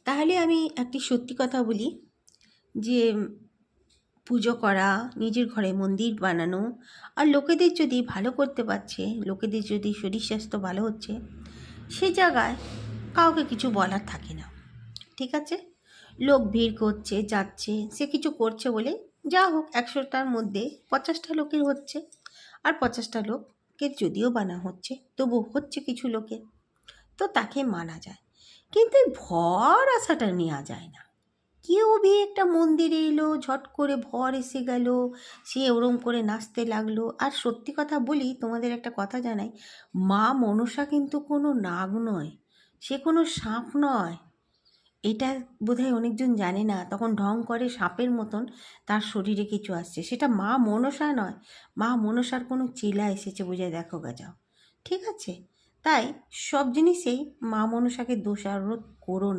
তাহলে আমি একটি সত্যি কথা বলি যে পুজো করা, নিজের ঘরে মন্দির বানানো আর লোকেদের যদি ভালো করতে পারছে, লোকেদের যদি শরীর স্বাস্থ্য ভালো হচ্ছে, সে জায়গায় কাউকে কিছু বলার থাকে না। ঠিক আছে, লোক ভিড় করছে, যাচ্ছে, সে কিছু করছে বলে যা হোক 100টার মধ্যে 50টা লোকের হচ্ছে, আর 50টা লোকের যদিও বানা হচ্ছে তবু হচ্ছে কিছু লোকের, তো তাকে মানা যায়। কিন্তু এই ভর আশাটা নেওয়া যায় না। কেউ ভি একটা মন্দিরে এলো, ঝট করে ভর এসে গেল, সে ওরম করে নাচতে লাগলো। আর সত্যি কথা বলি, তোমাদের একটা কথা জানাই, মা মনসা কিন্তু কোনো নাগ নয়, সে কোনো সাপ নয়। এটা বোধহয় অনেকজন জানে না, তখন ঢং করে সাপের মতন তার শরীরে কিছু আসছে, সেটা মা মনসা নয়। মা মনসার কোনো চেলা এসেছে বুঝে দেখো গা যাও। ঠিক আছে, তাই সব জিনিসেই মা মনসাকে দোষারোপ করো না।